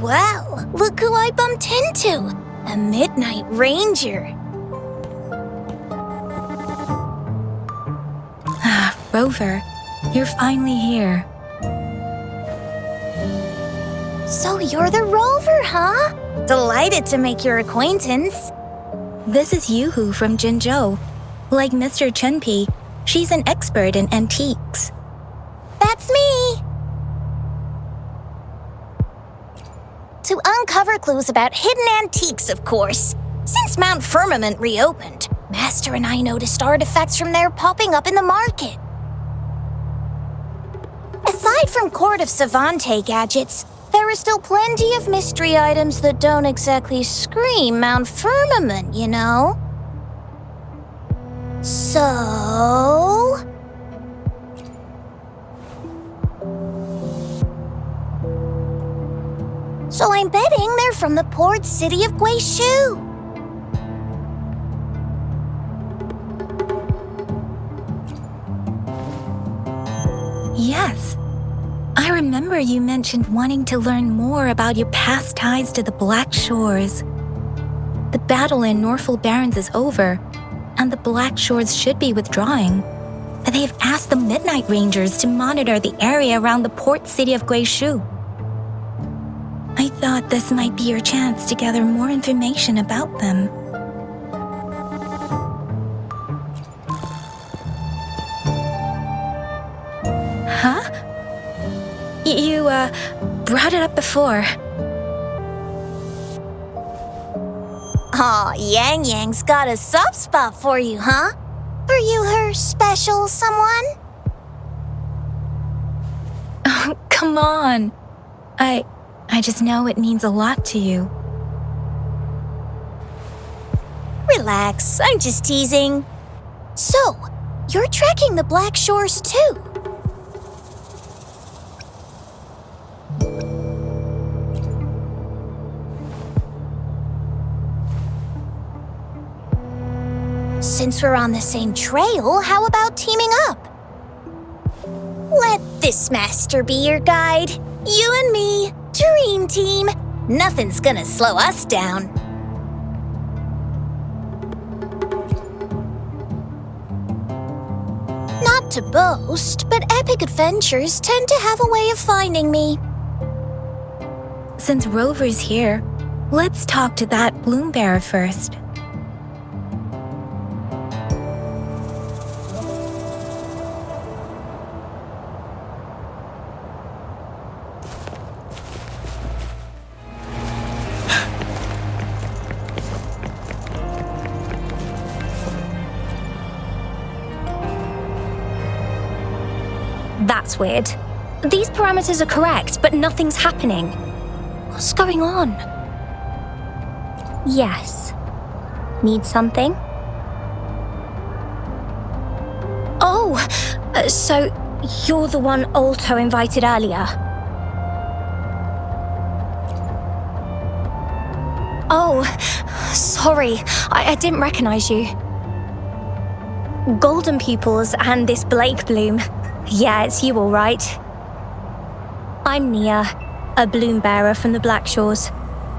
Well, look who I bumped into. A Midnight Ranger. Rover, you're finally here. So you're the Rover, huh? Delighted to make your acquaintance. This is Youhu from Jinzhou. Like Mr. Chunpei, she's an expert in antiques. That's me! To uncover clues about hidden antiques, of course. Since Mount Firmament reopened, Master and I noticed artifacts from there popping up in the market. Aside from Court of Savante gadgets, there are still plenty of mystery items that don't exactly scream Mount Firmament, you know? So... So I'm betting they're from the port city of Guishu. Yes. I remember you mentioned wanting to learn more about your past ties to the Black Shores. The battle in Norfolk Barrens is over, and the Black Shores should be withdrawing. They've asked the Midnight Rangers to monitor the area around the port city of Guishu. I thought this might be your chance to gather more information about them. Huh? You brought it up before. Aw, Yang Yang's got a soft spot for you, huh? Are you her special someone? Oh, come on. I just know it means a lot to you. Relax, I'm just teasing. So, you're tracking the Black Shores too? Since we're on the same trail, how about teaming up? Let this master be your guide. You and me, dream team. Nothing's gonna slow us down. Not to boast, but epic adventures tend to have a way of finding me. Since Rover's here, let's talk to that bloom bearer first. That's weird. These parameters are correct, but nothing's happening. What's going on? Yes. Need something? Oh, so you're the one Alto invited earlier. Oh, sorry, I didn't recognize you. Golden Pupils and this Blake Bloom. Yeah, it's you all right. I'm Nia, a bloom bearer from the Black Shores.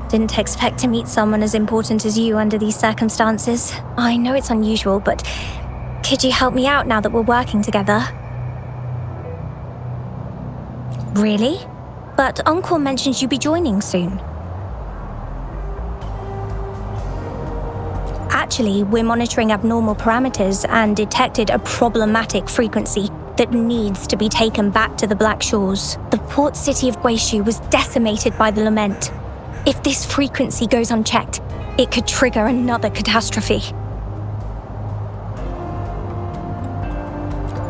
Didn't expect to meet someone as important as you under these circumstances. I know it's unusual, but could you help me out now that we're working together? Really? But Uncle mentioned you'd be joining soon. Actually, we're monitoring abnormal parameters and detected a problematic frequency that needs to be taken back to the Black Shores. The port city of Guishu was decimated by the lament. If this frequency goes unchecked, it could trigger another catastrophe.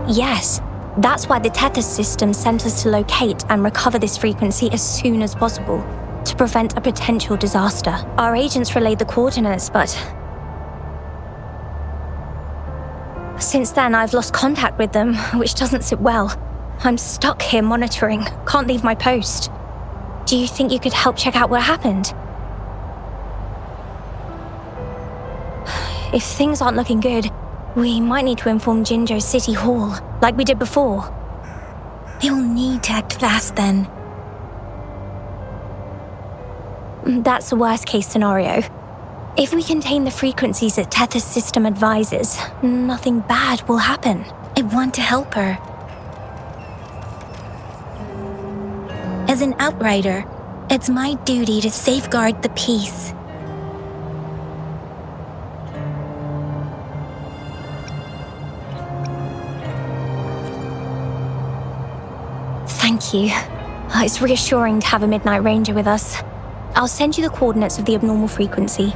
Yes, that's why the Tethys system sent us to locate and recover this frequency as soon as possible, to prevent a potential disaster. Our agents relayed the coordinates, but since then, I've lost contact with them, which doesn't sit well. I'm stuck here monitoring, can't leave my post. Do you think you could help check out what happened? If things aren't looking good, we might need to inform Jinzhou City Hall, like we did before. You'll need to act fast then. That's the worst case scenario. If we contain the frequencies that Tethys' system advises, nothing bad will happen. I want to help her. As an outrider, it's my duty to safeguard the peace. Thank you. It's reassuring to have a Midnight Ranger with us. I'll send you the coordinates of the abnormal frequency.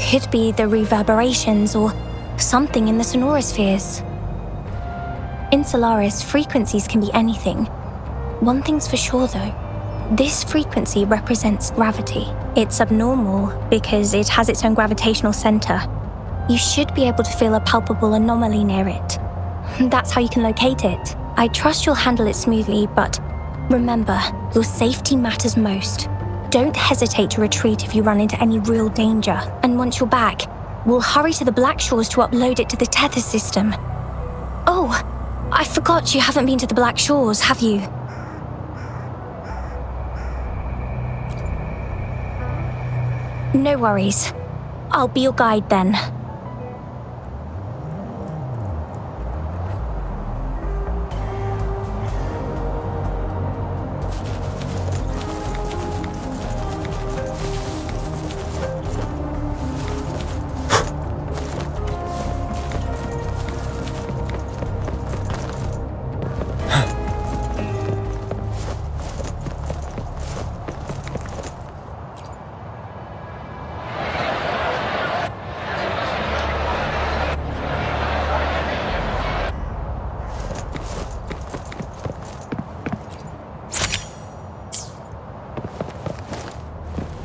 Could be the reverberations or something in the sonorospheres. In Solaris, frequencies can be anything. One thing's for sure though, this frequency represents gravity. It's abnormal because it has its own gravitational center. You should be able to feel a palpable anomaly near it. That's how you can locate it. I trust you'll handle it smoothly, but remember, your safety matters most. Don't hesitate to retreat if you run into any real danger. And once you're back, we'll hurry to the Black Shores to upload it to the Tethys system. Oh, I forgot you haven't been to the Black Shores, have you? No worries. I'll be your guide then.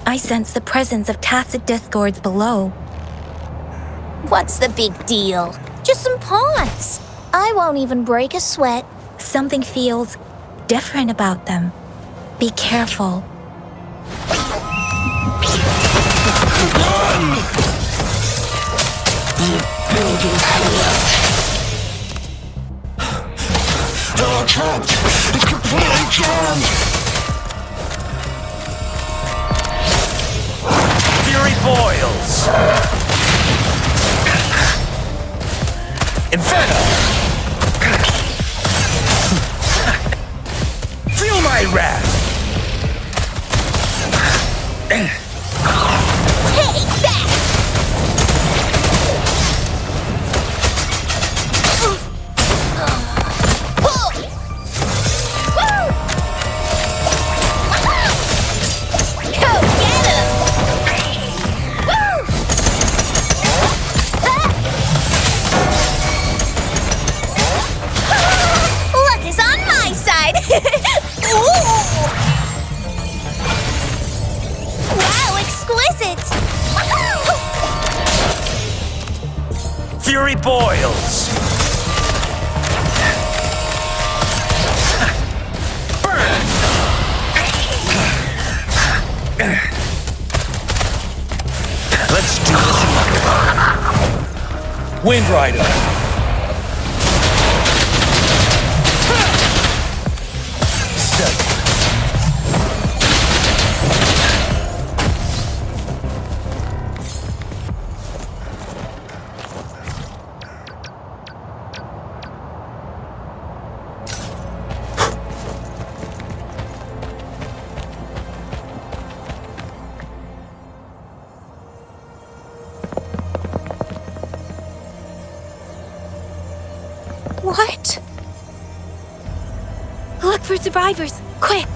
I sense the presence of tacit discords below. What's the big deal? Just some pawns. I won't even break a sweat. Something feels different about them. Be careful. They're trapped! It's completely jammed! Fury boils! Inferno! Feel my wrath! Take that! Fury boils! Burn! Let's do this. Wind Rider! Step. What? Look for survivors, quick!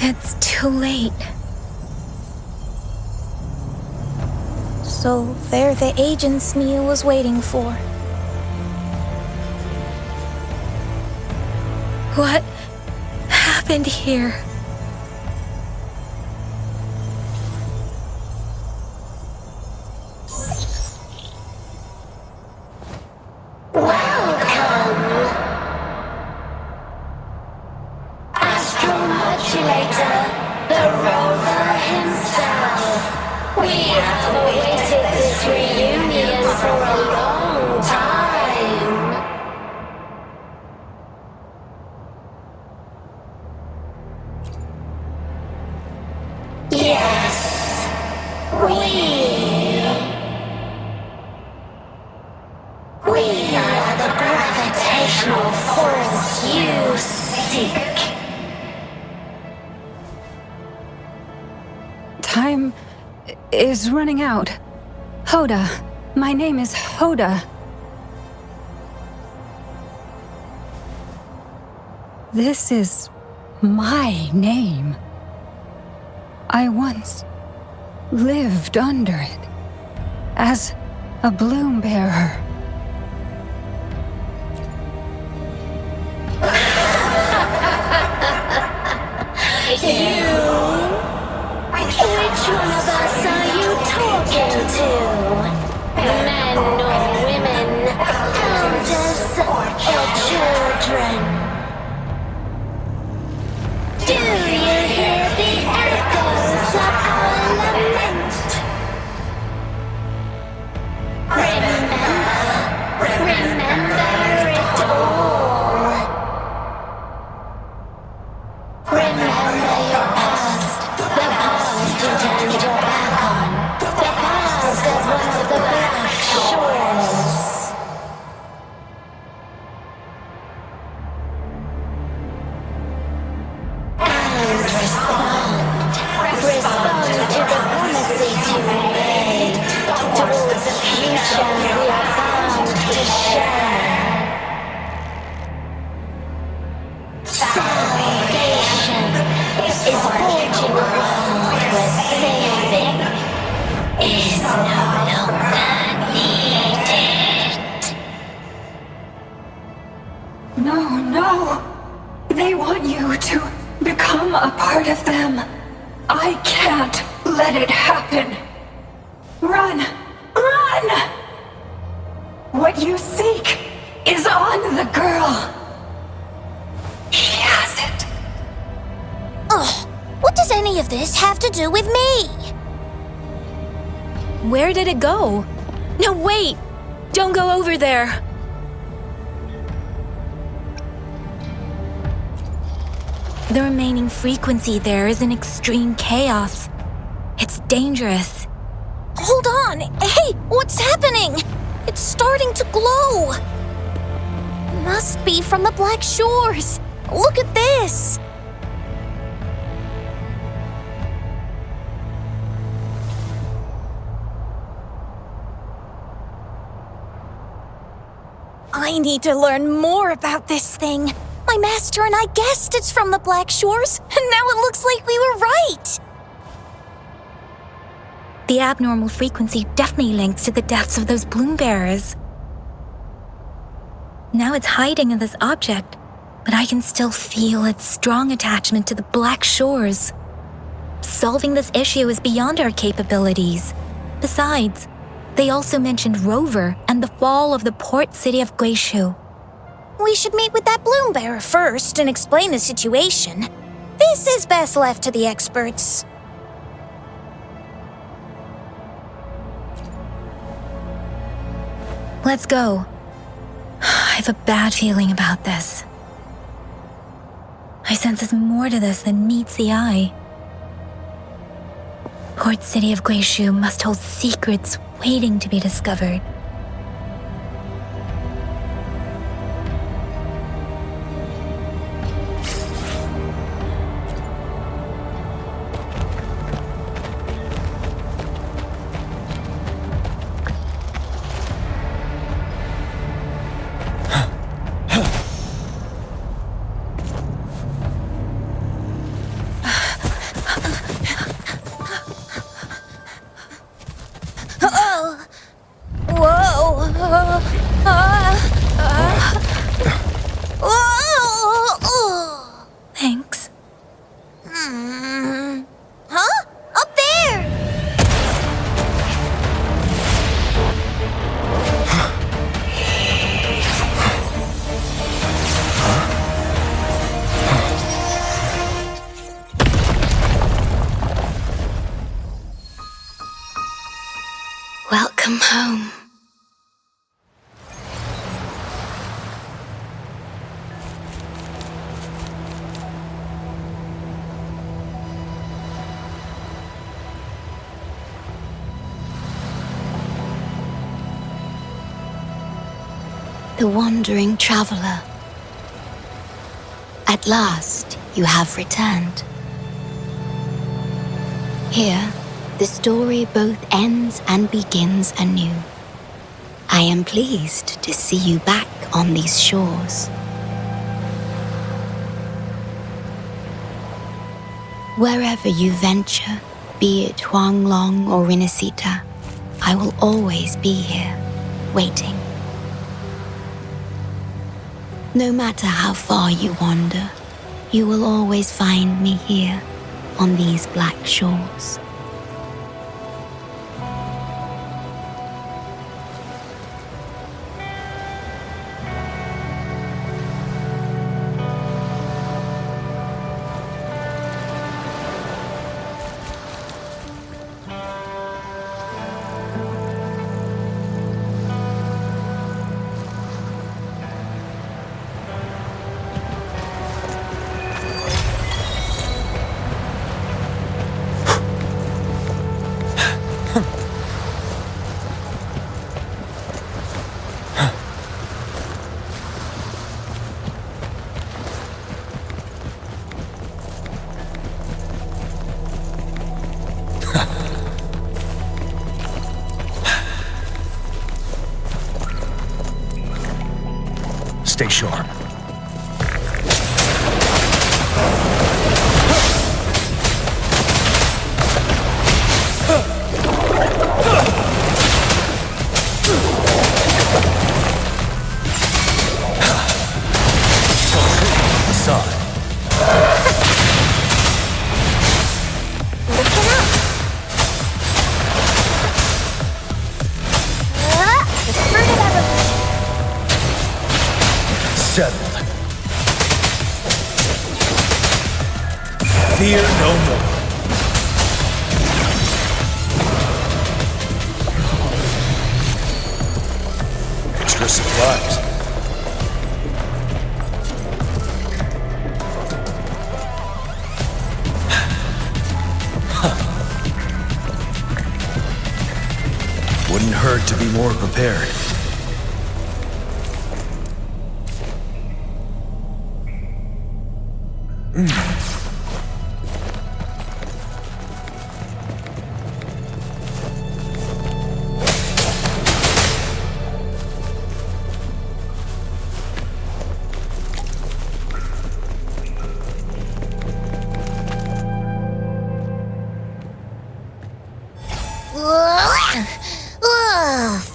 It's too late. So they're the agents Neil was waiting for. What happened here? force you seek. Time is running out. Hoda. My name is Hoda. This is my name. I once lived under it as a bloom bearer. Which one of us are you talking to? Men or women? Elders or children? Do you hear the echoes of our lament? Remember it all. Remember your past, the past you turned your back on, the past as one of the Black Shores. And respond to the promises you made towards a future we are bound to share. Salvation is forging a world where saving is no longer needed. No. They want you to become a part of them. I can't let it happen. Run! What you seek is on the girl. She has it. Ugh, what does any of this have to do with me? Where did it go? No, wait! Don't go over there! The remaining frequency there is in extreme chaos. It's dangerous. Hold on! Hey, what's happening? It's starting to glow! Must be from the Black Shores! Look at this! I need to learn more about this thing. My master and I guessed it's from the Black Shores, and now it looks like we were right! The abnormal frequency definitely links to the deaths of those bloom bearers. Now it's hiding in this object, but I can still feel its strong attachment to the Black Shores. Solving this issue is beyond our capabilities. Besides, they also mentioned Rover and the fall of the port city of Guishu. We should meet with that bloom bearer first and explain the situation. This is best left to the experts. Let's go. I have a bad feeling about this. I sense there's more to this than meets the eye. Port city of Guishu must hold secrets waiting to be discovered. Thanks. Huh? Up there! Welcome home. The wandering traveler, At last, you have returned. Here, the story both ends and begins anew. I am pleased to see you back on these shores. Wherever you venture, be it Huanglong or Rinasita, I will always be here, waiting. No matter how far you wander, you will always find me here on these black shores. Stay sharp. Settled. Fear no more. Extra supplies. Wouldn't hurt to be more prepared.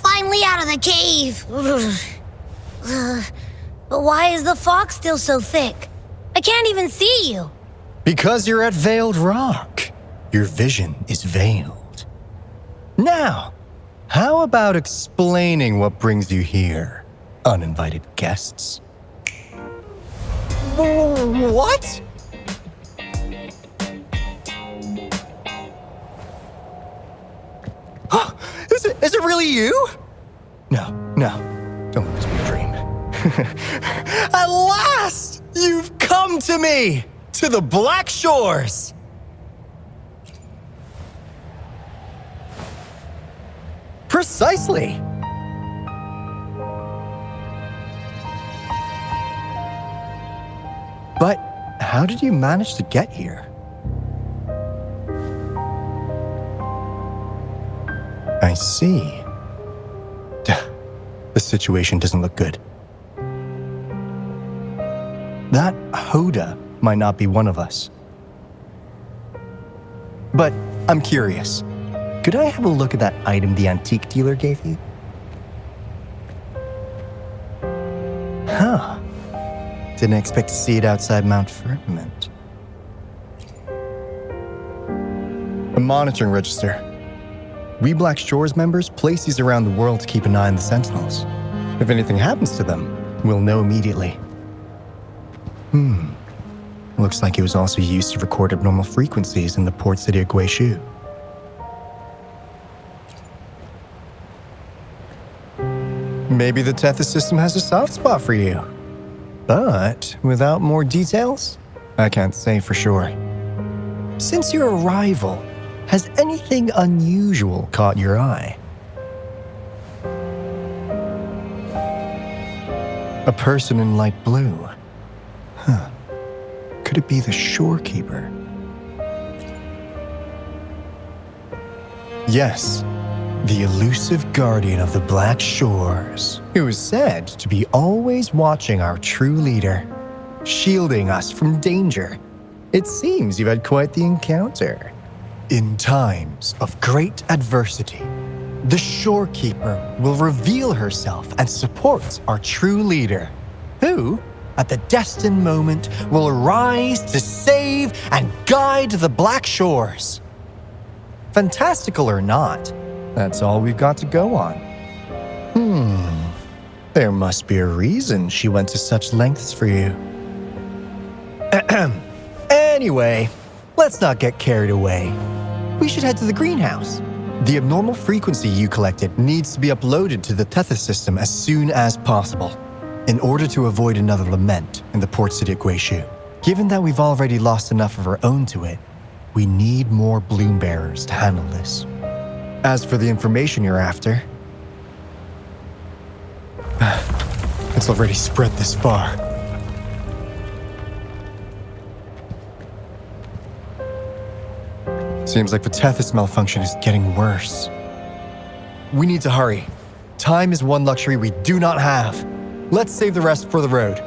Finally out of the cave. But why is the fog still so thick? I can't even see you. Because you're at Veiled Rock. Your vision is veiled. Now, how about explaining what brings you here, uninvited guests? What? Is it really you? No, don't let this be a dream. At last, you've come to me, to the Black Shores. Precisely. But how did you manage to get here? I see. The situation doesn't look good. That Hoda might not be one of us. But I'm curious. Could I have a look at that item the antique dealer gave you? Huh. Didn't expect to see it outside Mount Firmament. A monitoring register. We Black Shores members place these around the world to keep an eye on the Sentinels. If anything happens to them, we'll know immediately. Looks like it was also used to record abnormal frequencies in the port city of Guishu. Maybe the Tethys system has a soft spot for you. But without more details, I can't say for sure. Since your arrival, has anything unusual caught your eye? A person in light blue. could it be the Shorekeeper? Yes, the elusive guardian of the Black Shores, who is said to be always watching our true leader, shielding us from danger. It seems you've had quite the encounter. In times of great adversity, the Shorekeeper will reveal herself and support our true leader, who, at the destined moment, will arise to save and guide the Black Shores. Fantastical or not, that's all we've got to go on. There must be a reason she went to such lengths for you. Anyway, let's not get carried away. We should head to the greenhouse. The abnormal frequency you collected needs to be uploaded to the Tethys system as soon as possible, in order to avoid another lament in the port city of Guishu. Given that we've already lost enough of our own to it, we need more bloom bearers to handle this. As for the information you're after, it's already spread this far. Seems like the Tethys malfunction is getting worse. We need to hurry. Time is one luxury we do not have. Let's save the rest for the road.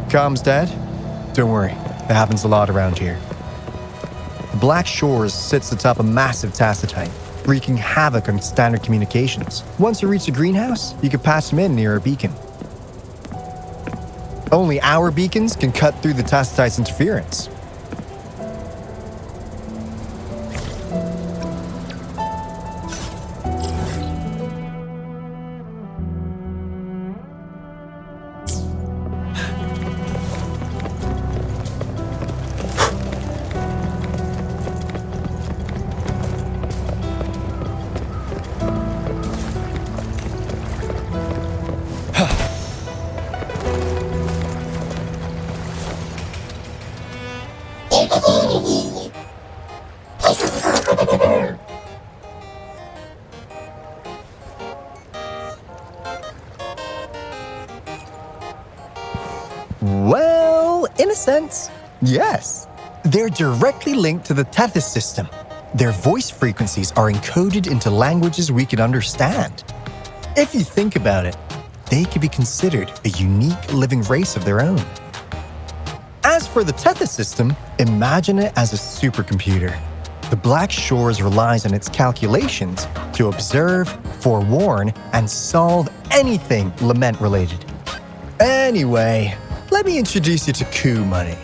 Comms dead? Don't worry, that happens a lot around here. The Black Shores sits atop a massive tacitite, wreaking havoc on standard communications. Once you reach the greenhouse, you can patch them in near a beacon. Only our beacons can cut through the tacitite's interference. Well, in a sense, yes. They're directly linked to the Tethys system. Their voice frequencies are encoded into languages we can understand. If you think about it, they could be considered a unique living race of their own. As for the Tethys system, imagine it as a supercomputer. The Black Shores relies on its calculations to observe, forewarn, and solve anything lament-related. Anyway, let me introduce you to Coup Money.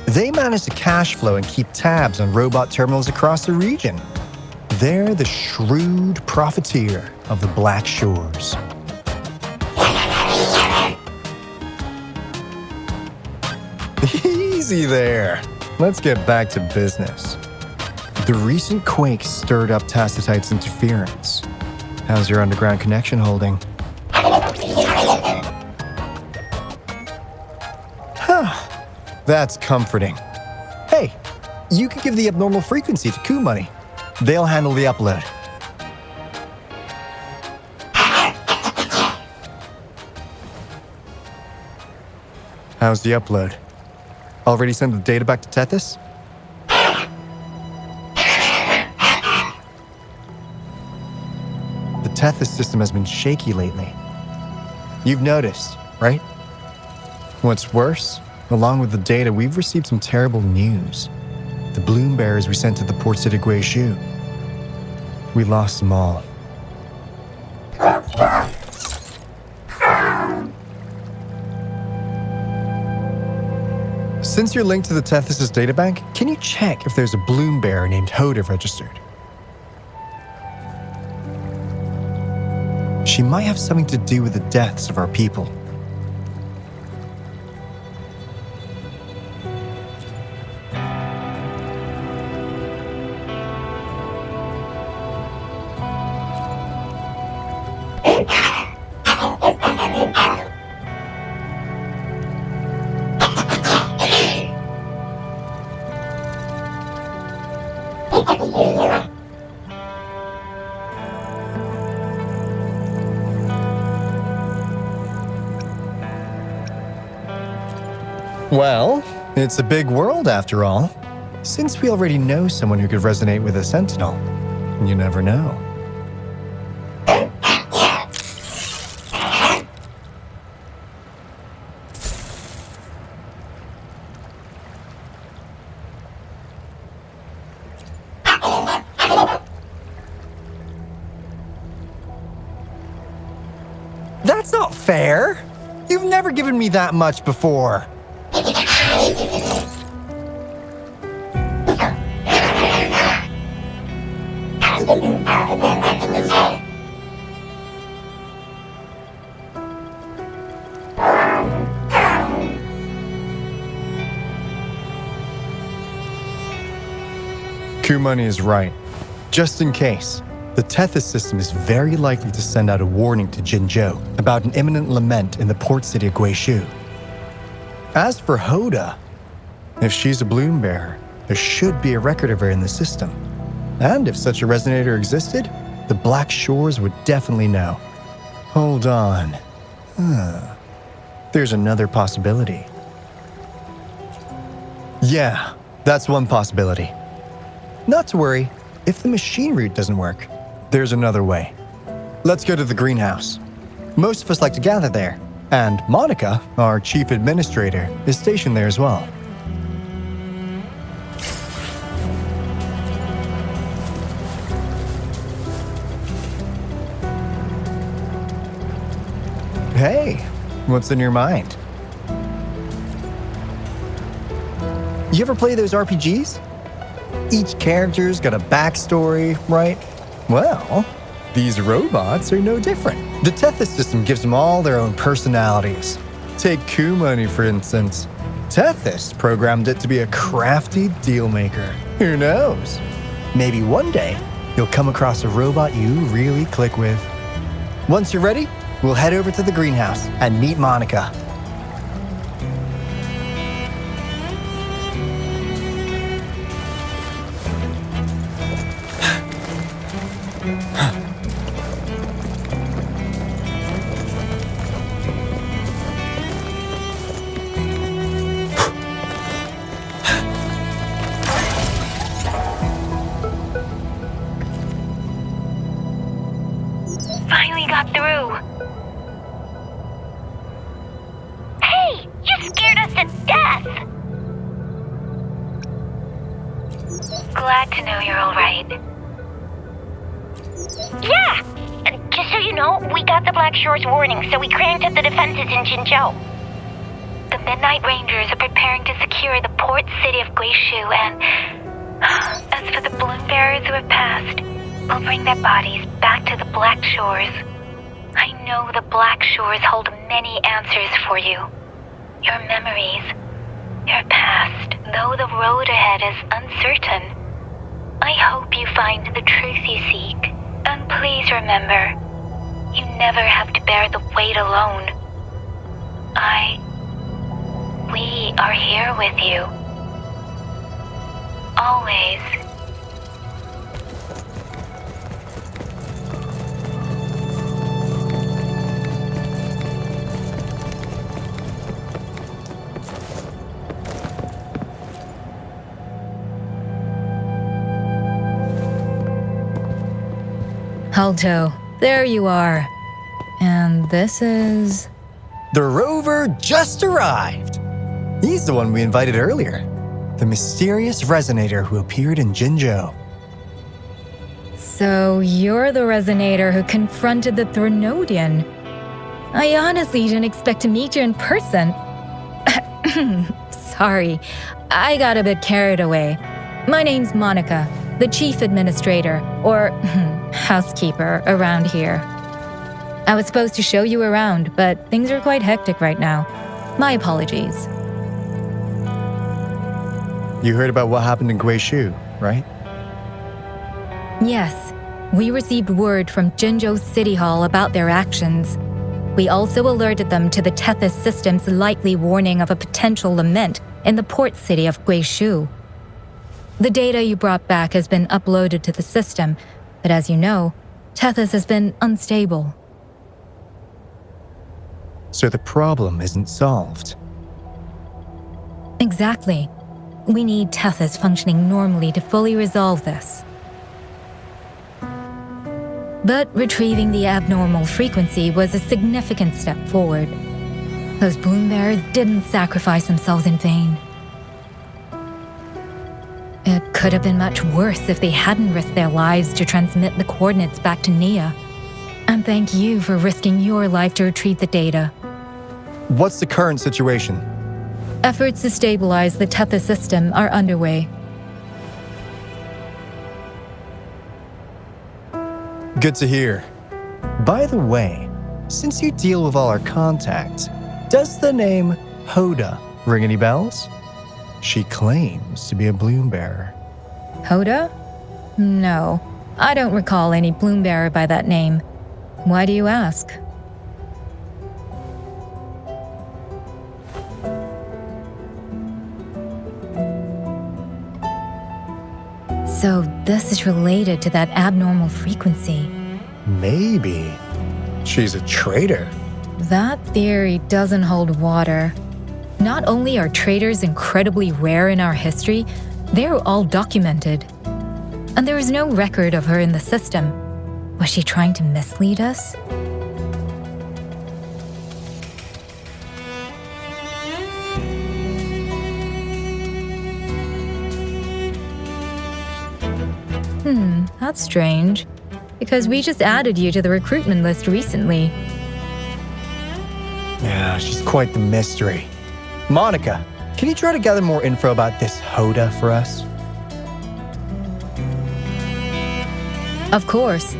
They manage to cash flow and keep tabs on robot terminals across the region. They're the shrewd profiteer of the Black Shores. Easy there. Let's get back to business. The recent quake stirred up Tacitite's interference. How's your underground connection holding? That's comforting. Hey, you could give the abnormal frequency to Coup Money. They'll handle the upload. How's the upload? Already sent the data back to Tethys? The Tethys system has been shaky lately. You've noticed, right? What's worse, along with the data, we've received some terrible news. The bloom bearers we sent to the port city of Guishu. We lost them all. Since you're linked to the Tethys' databank, can you check if there's a bloom bearer named Hoda registered? She might have something to do with the deaths of our people. Well, it's a big world after all. Since we already know someone who could resonate with a sentinel, you never know. That's not fair! You've never given me that much before. Kumani is right. Just in case, the Tethys system is very likely to send out a warning to Jinzhou about an imminent lament in the port city of Guishu. As for Hoda, if she's a bloom bearer, there should be a record of her in the system. And if such a resonator existed, the Black Shores would definitely know. Hold on. There's another possibility. Yeah, that's one possibility. Not to worry, if the machine route doesn't work, there's another way. Let's go to the greenhouse. Most of us like to gather there, and Monica, our chief administrator, is stationed there as well. Hey, what's in your mind? You ever play those RPGs? Each character's got a backstory, right? Well, these robots are no different. The Tethys system gives them all their own personalities. Take Kumani, for instance. Tethys programmed it to be a crafty deal maker. Who knows? Maybe one day, you'll come across a robot you really click with. Once you're ready, we'll head over to the greenhouse and meet Monica. Finally got through. Hey, you scared us to death! Glad to know you're all right. Yeah! Just so you know, we got the Black Shores warning, so we cranked up the defenses in Jinzhou. The Midnight Rangers are preparing to secure the port city of Guishu, and as for the bloom bearers who have passed, we'll bring their bodies back to the Black Shores. I know the Black Shores hold many answers for you. Your memories, your past, though the road ahead is uncertain. I hope you find the truth you seek. And please remember, you never have to bear the weight alone. We are here with you. Always. Alto, there you are. And this is... The rover just arrived. He's the one we invited earlier. The mysterious resonator who appeared in Jinzhou. So you're the resonator who confronted the Threnodian. I honestly didn't expect to meet you in person. Sorry, I got a bit carried away. My name's Monica, the chief administrator, or housekeeper around here. I was supposed to show you around, but things are quite hectic right now. My apologies. You heard about what happened in Guishu, right? Yes, we received word from Jinzhou City Hall about their actions. We also alerted them to the Tethys system's likely warning of a potential lament in the port city of Guishu. The data you brought back has been uploaded to the system, but as you know, Tethys has been unstable. So the problem isn't solved. Exactly. We need Tethys functioning normally to fully resolve this. But retrieving the abnormal frequency was a significant step forward. Those bloom bearers didn't sacrifice themselves in vain. It could have been much worse if they hadn't risked their lives to transmit the coordinates back to Nia. And thank you for risking your life to retrieve the data. What's the current situation? Efforts to stabilize the Tethys system are underway. Good to hear. By the way, since you deal with all our contacts, does the name Hoda ring any bells? She claims to be a bloom bearer. Hoda? No, I don't recall any bloom bearer by that name. Why do you ask? So this is related to that abnormal frequency. Maybe. She's a traitor. That theory doesn't hold water. Not only are traitors incredibly rare in our history, they're all documented. And there is no record of her in the system. Was she trying to mislead us? That's strange. Because we just added you to the recruitment list recently. Yeah, she's quite the mystery. Monica, can you try to gather more info about this Hoda for us? Of course.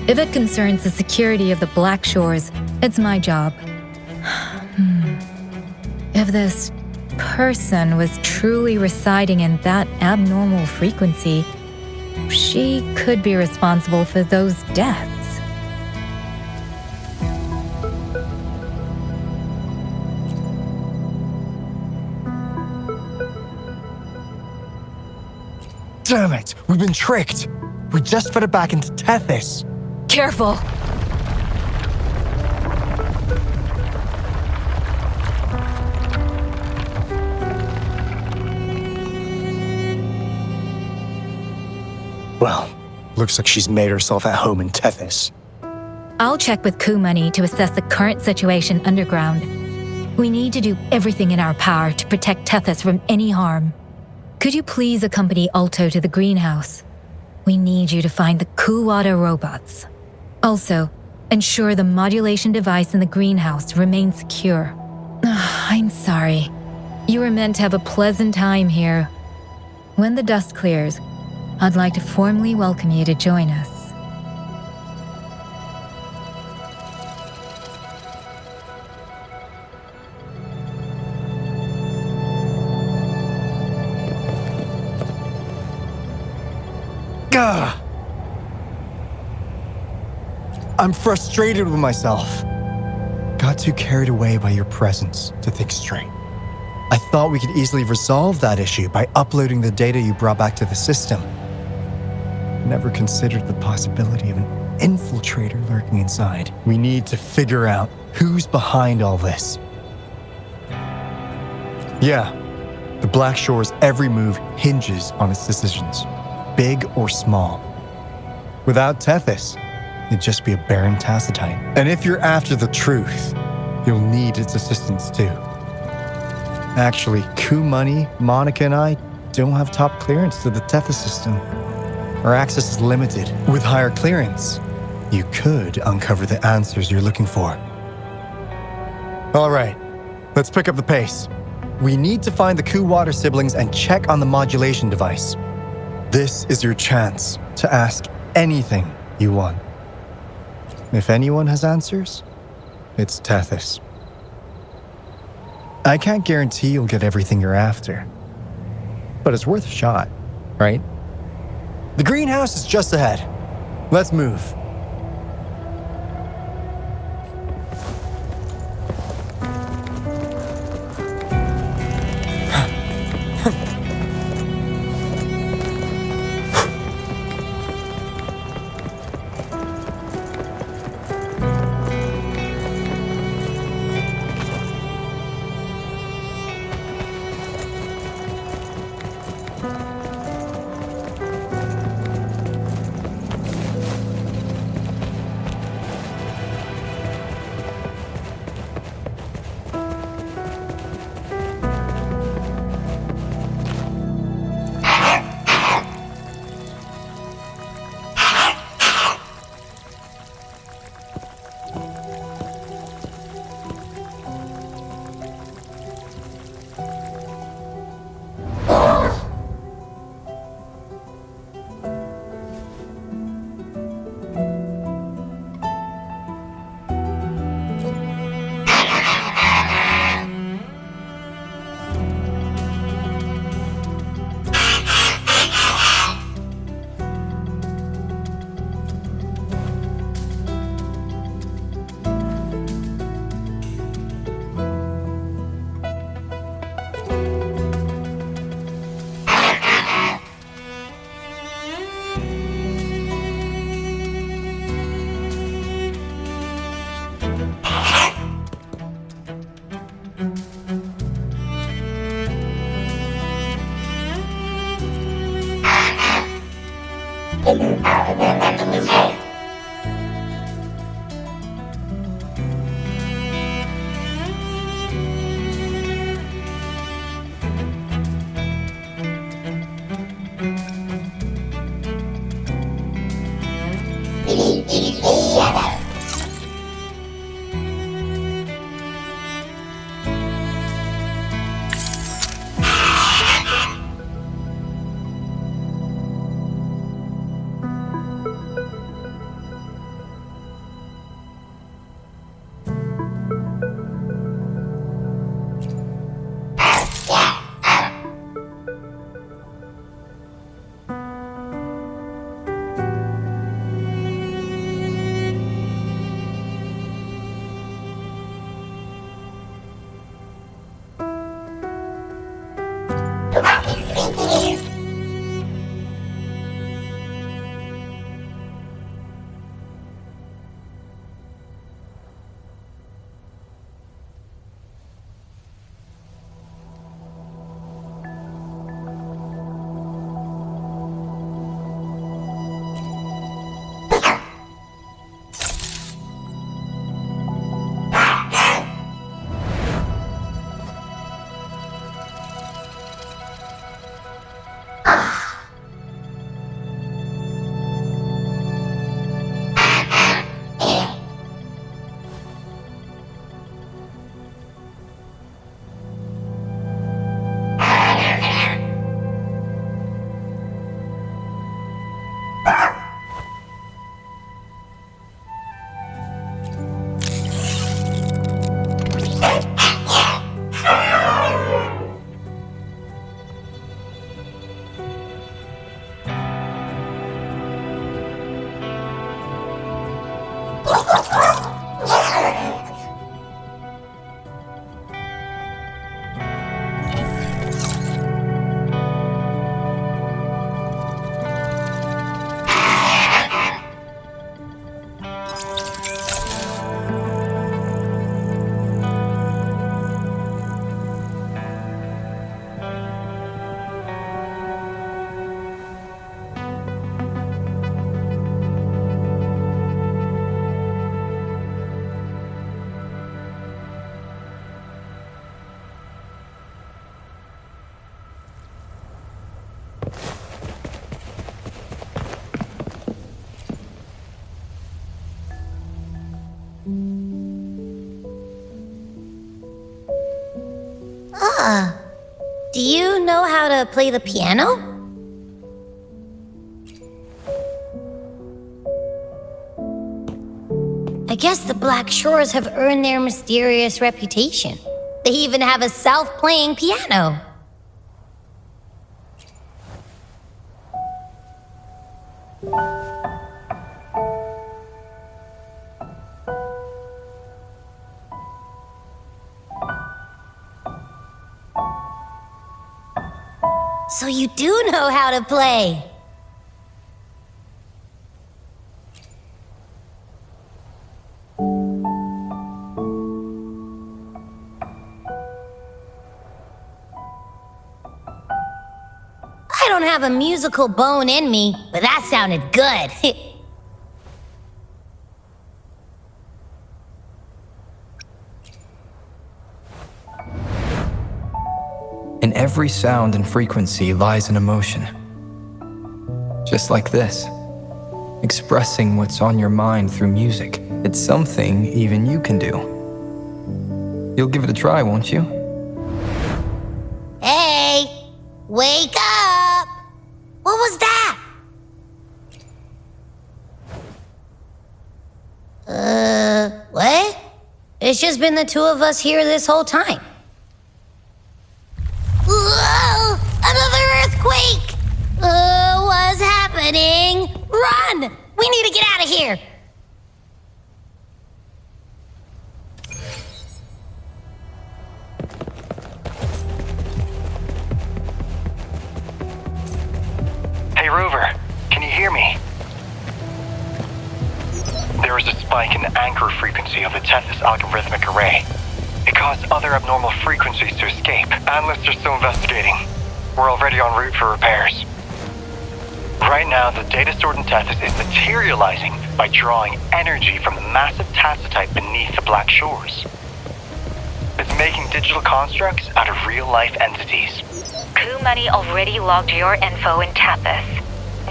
If it concerns the security of the Black Shores, it's my job. If this person was truly residing in that abnormal frequency, she could be responsible for those deaths. Damn it! We've been tricked! We just fed it back into Tethys. Careful! Well, looks like she's made herself at home in Tethys. I'll check with Coup Money to assess the current situation underground. We need to do everything in our power to protect Tethys from any harm. Could you please accompany Alto to the greenhouse? We need you to find the Kuwata robots. Also, ensure the modulation device in the greenhouse remains secure. I'm sorry. You were meant to have a pleasant time here. When the dust clears, I'd like to formally welcome you to join us. Gah! I'm frustrated with myself. Got too carried away by your presence to think straight. I thought we could easily resolve that issue by uploading the data you brought back to the system. Never considered the possibility of an infiltrator lurking inside. We need to figure out who's behind all this. Yeah, the Black Shore's every move hinges on its decisions, big or small. Without Tethys, it'd just be a barren Tacitite. And if you're after the truth, you'll need its assistance too. Actually, Coup Money, Monica, and I don't have top clearance to the Tethys system. Our access is limited. With higher clearance, you could uncover the answers you're looking for. All right, let's pick up the pace. We need to find the Ku Water siblings and check on the modulation device. This is your chance to ask anything you want. If anyone has answers, it's Tethys. I can't guarantee you'll get everything you're after, but it's worth a shot, right? The greenhouse is just ahead. Let's move. Do you know how to play the piano? I guess the Black Shores have earned their mysterious reputation. They even have a self-playing piano. So you do know how to play. I don't have a musical bone in me, but that sounded good. In every sound and frequency lies an emotion. Just like this. Expressing what's on your mind through music. It's something even you can do. You'll give it a try, won't you? Hey! Wake up! What was that? What? It's just been the two of us here this whole time. Whoa! Another earthquake! What's happening? Run! We need to get out of here! Hey Rover, can you hear me? There is a spike in the anchor frequency of the Tethys algorithmic array. It caused other abnormal frequencies to escape. Analysts are still investigating. We're already en route for repairs. Right now, the data stored in Tethys is materializing by drawing energy from the massive tacitite beneath the Black Shores. It's making digital constructs out of real-life entities. Money already logged your info in Tethys.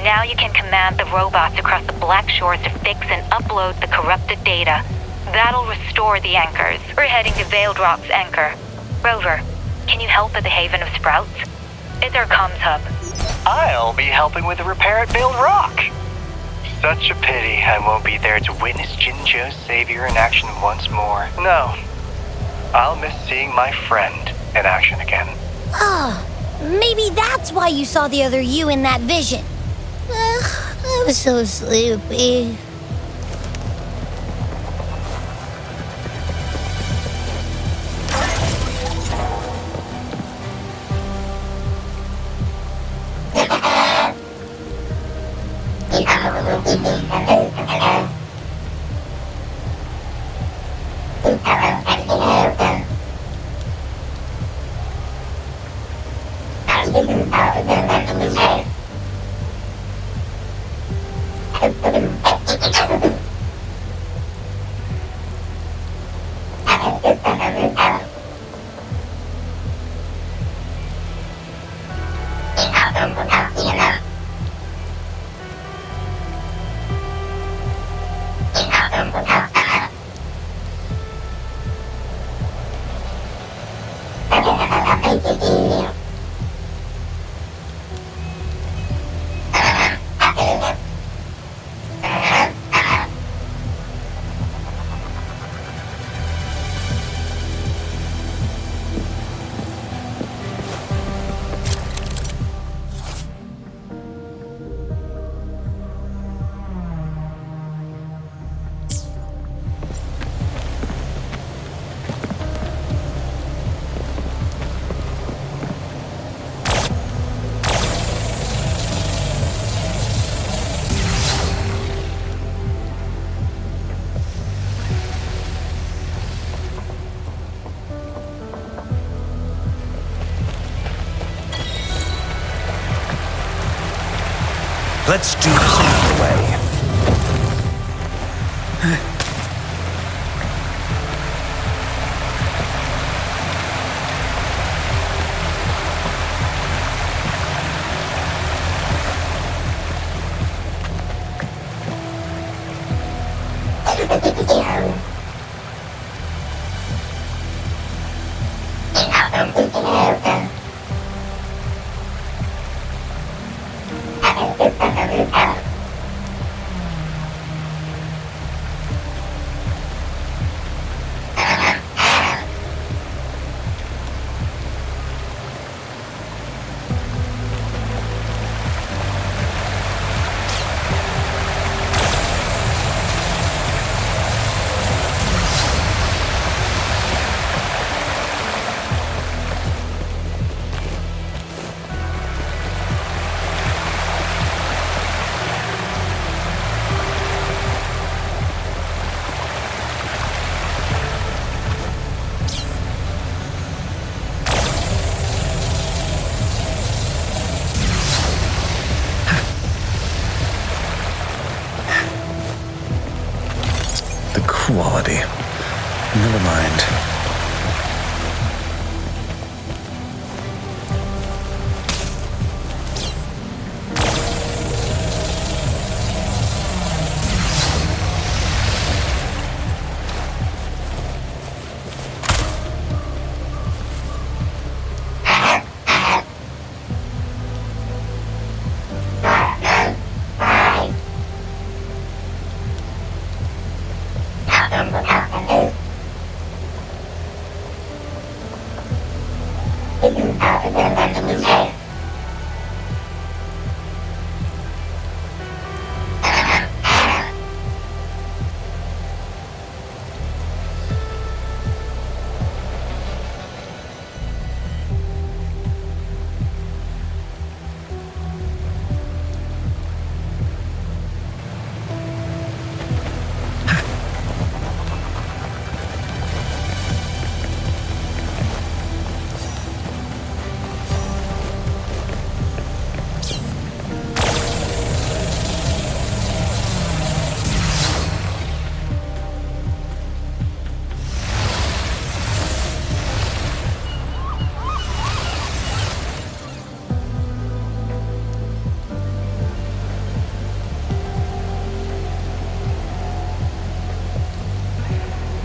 Now you can command the robots across the Black Shores to fix and upload the corrupted data. That'll restore the anchors. We're heading to Veiled Rock's anchor. Rover, can you help at the Haven of Sprouts? It's our comms hub. I'll be helping with the repair at Veiled Rock. Such a pity I won't be there to witness Jinjo's savior in action once more. No, I'll miss seeing my friend in action again. Oh, maybe that's why you saw the other you in that vision. I was so sleepy. Let's do this another way. quality. Never mind.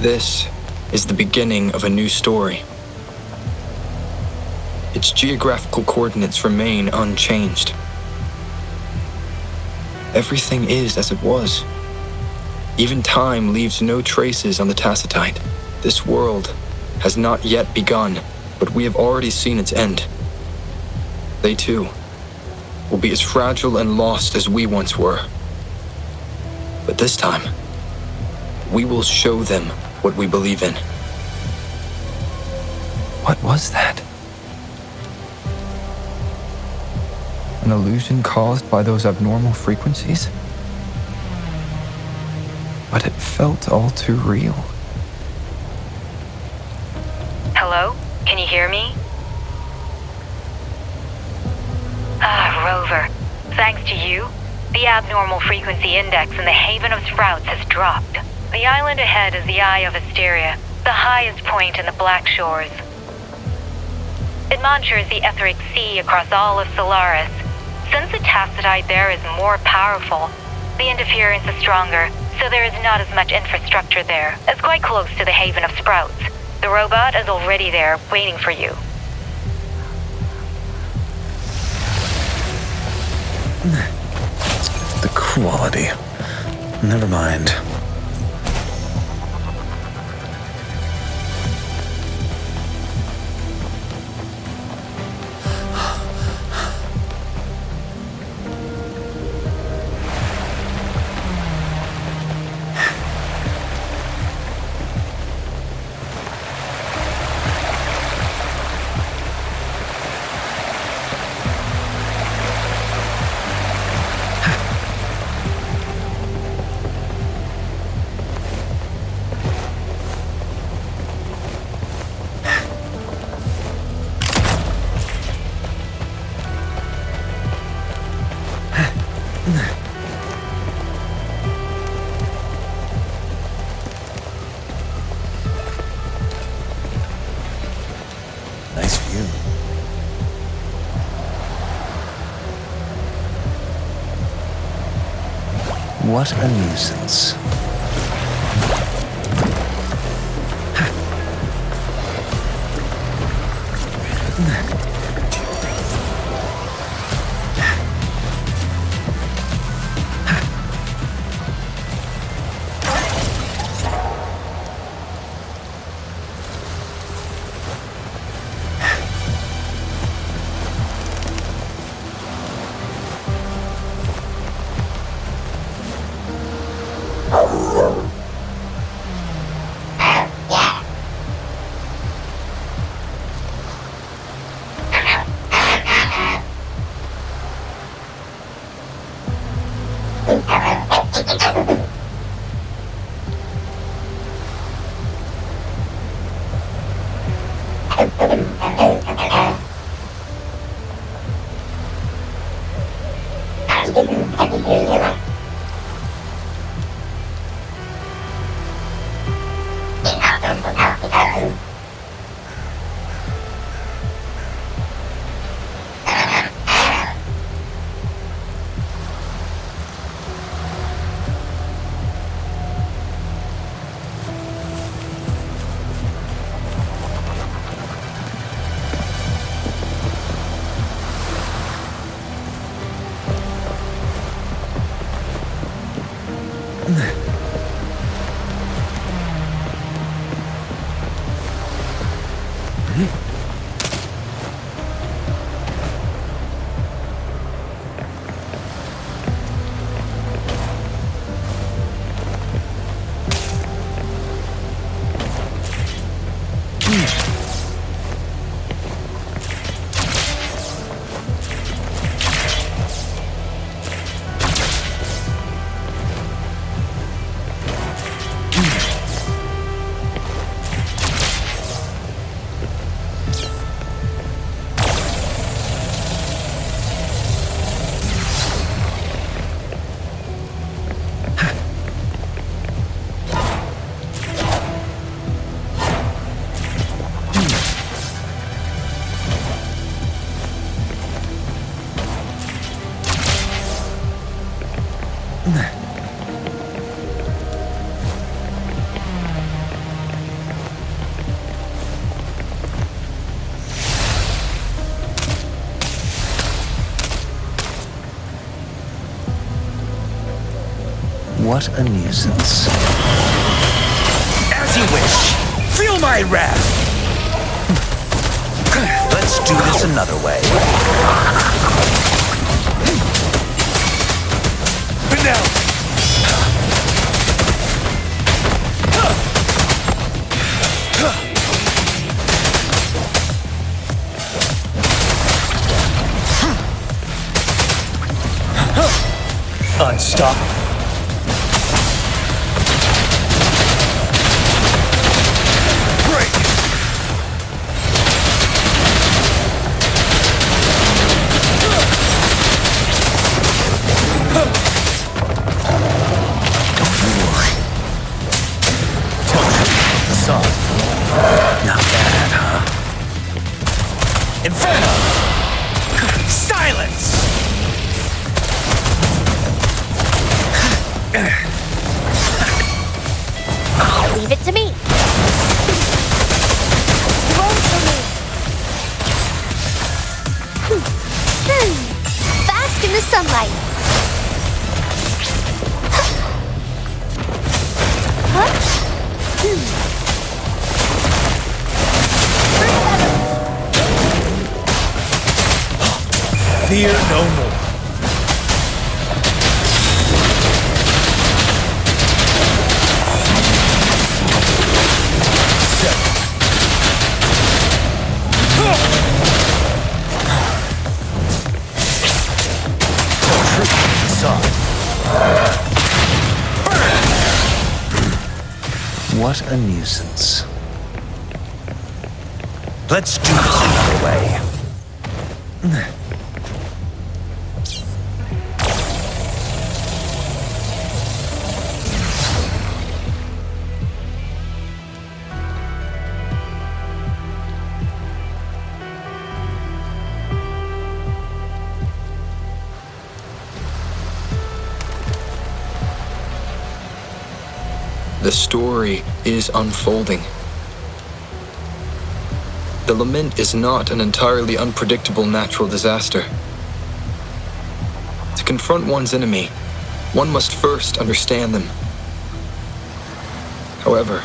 This is the beginning of a new story. Its geographical coordinates remain unchanged. Everything is as it was. Even time leaves no traces on the Tacitite. This world has not yet begun, but we have already seen its end. They too will be as fragile and lost as we once were. But this time, we will show them what we believe in. What was that? An illusion caused by those abnormal frequencies? But it felt all too real. Hello? Can you hear me? Rover. Thanks to you, the abnormal frequency index in the Haven of Sprouts has dropped. The island ahead is the Eye of Asteria, the highest point in the Black Shores. It monitors the etheric sea across all of Solaris. Since the Tacitite there is more powerful, the interference is stronger, so there is not as much infrastructure there. It's quite close to the Haven of Sprouts. The robot is already there, waiting for you. The quality. Never mind. Nice view. What a nuisance. What a nuisance. As you wish. Feel my wrath. Let's do this another way. Vanilla. Unstoppable. Not bad, huh? Inferno! Silence! Leave it to me. Roll for me. Bask in the sunlight. Fear no more. What a nuisance. Let's do this another way. The story is unfolding. The lament is not an entirely unpredictable natural disaster. To confront one's enemy, one must first understand them. However,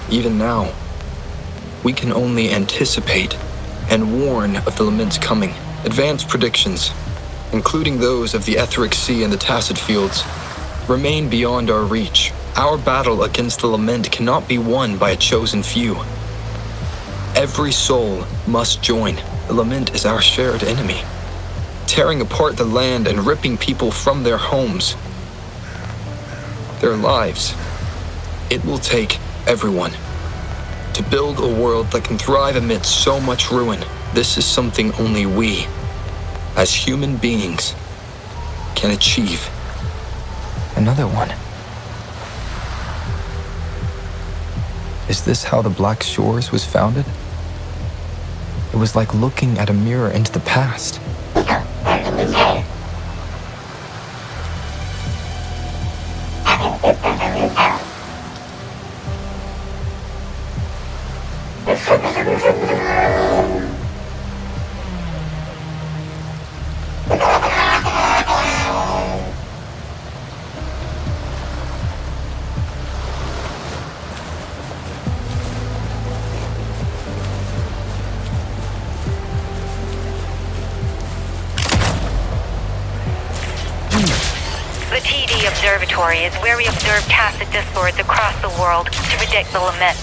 even now, we can only anticipate and warn of the lament's coming. Advanced predictions, including those of the Etheric Sea and the Tacit Fields, remain beyond our reach. Our battle against the lament cannot be won by a chosen few. Every soul must join. The lament is our shared enemy, tearing apart the land and ripping people from their homes, their lives. It will take everyone to build a world that can thrive amidst so much ruin. This is something only we, as human beings, can achieve. Another one. Is this how the Black Shores was founded? It was like looking at a mirror into the past. Observatory is where we observe tacit discords across the world to predict the lament.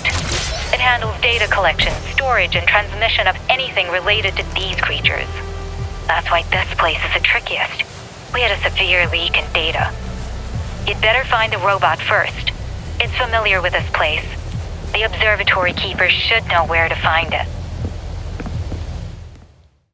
It handles data collection, storage, and transmission of anything related to these creatures. That's why this place is the trickiest. We had a severe leak in data. You'd better find the robot first. It's familiar with this place. The Observatory Keeper should know where to find it.